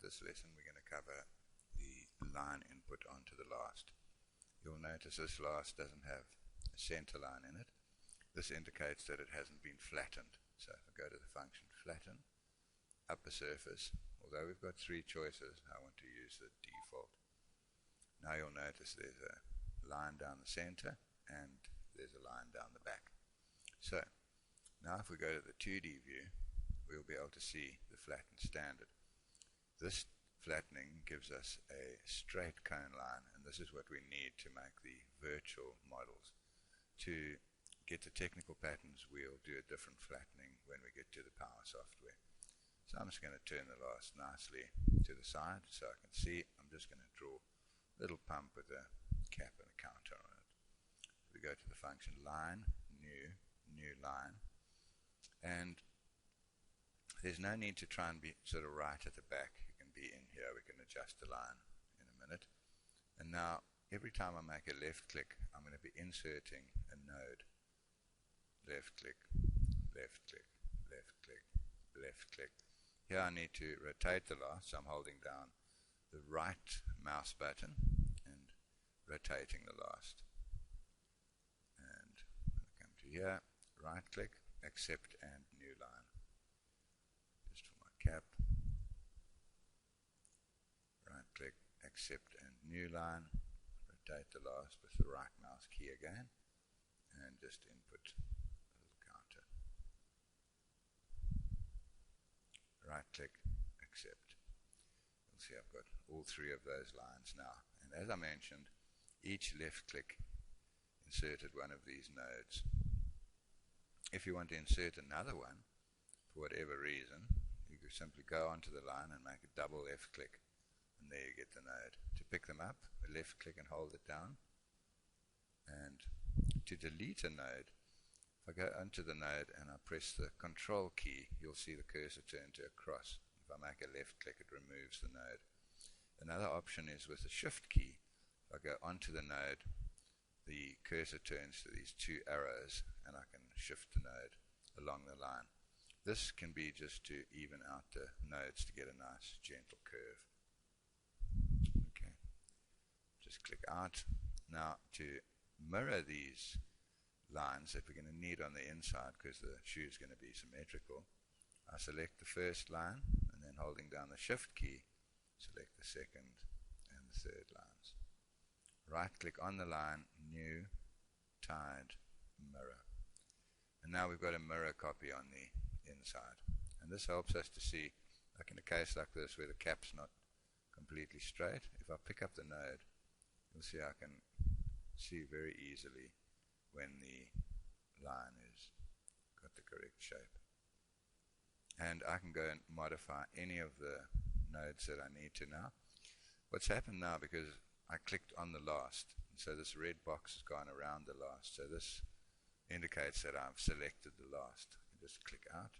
this lesson we're going to cover the line input onto the last. You'll notice this last doesn't have a center line in it. This indicates that it hasn't been flattened. So if I go to the function flatten, upper surface, although we've got three choices, I want to use the default. Now you'll notice there's a line down the center and there's a line down the back. So now if we go to the 2D view, we'll be able to see the flattened standard. This flattening gives us a straight cone line, and this is what we need to make the virtual models. To get the technical patterns, we'll do a different flattening when we get to the power software. So I'm just going to turn the last nicely to the side so I can see. I'm just going to draw a little pump with a cap and a counter on it. We go to the function line, new line, and there's no need to try and be sort of right at the back. You can be in here. We can adjust the line in a minute. And now, every time I make a left click, I'm going to be inserting a node. Left click, left click, left click, left click. Here I need to rotate the last, so I'm holding down the right mouse button and rotating the last. And when I come to here, right click, accept and new line. Just for my cap, right click, accept and new line, rotate the last with the right mouse key again, and just input a little counter. Right click, accept. You'll see I've got all three of those lines now, and as I mentioned, each left click inserted one of these nodes. If you want to insert another one, for whatever reason, you can simply go onto the line and make a double left click, and there you get the node. To pick them up, a left click and hold it down. And to delete a node, if I go onto the node and I press the control key, you'll see the cursor turn to a cross. If I make a left click, it removes the node. Another option is with the shift key. If I go onto the node, the cursor turns to these two arrows and I can shift the node along the line. This can be just to even out the nodes to get a nice gentle curve. Okay, just click out. Now to mirror these lines that we're going to need on the inside, because the shoe is going to be symmetrical, I select the first line and then holding down the shift key, select the second and the third lines. Right click on the line, new, tied, mirror. And now we've got a mirror copy on the inside. And this helps us to see, like in a case like this where the cap's not completely straight, if I pick up the node, you'll see I can see very easily when the line is got the correct shape. And I can go and modify any of the nodes that I need to now. What's happened now, because I clicked on the last, and so this red box has gone around the last, so this indicates that I've selected the last. I just click out.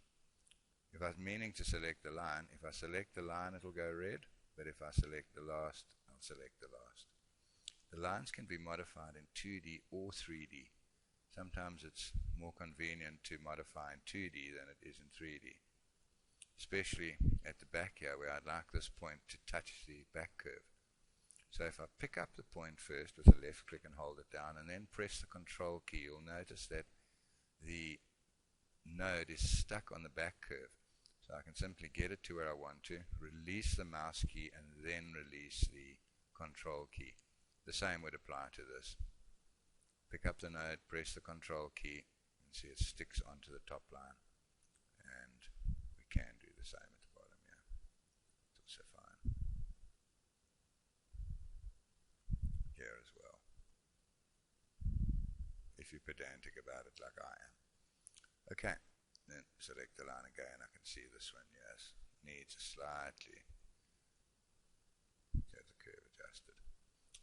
If I was meaning to select the line, if I select the line it'll go red, but if I select the last, I'll select the last. The lines can be modified in 2D or 3D. Sometimes it's more convenient to modify in 2D than it is in 3D. Especially at the back here where I'd like this point to touch the back curve. So if I pick up the point first with a left click and hold it down and then press the control key, you'll notice that the node is stuck on the back curve. So I can simply get it to where I want to, release the mouse key and then release the control key. The same would apply to this. Pick up the node, press the control key, and see it sticks onto the top line. And we can do the same at the bottom here. It's also fine. Here as well, if you're pedantic about it like I am. Okay, then select the line again. I can see this one, yes, needs a slightly, get the curve adjusted.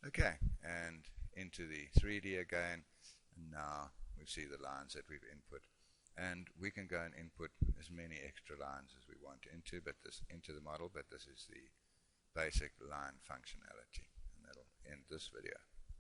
Okay, and into the 3D again, and now we see the lines that we've input, and we can go and input as many extra lines as we want into the model, but this is the basic line functionality. That'll end this video.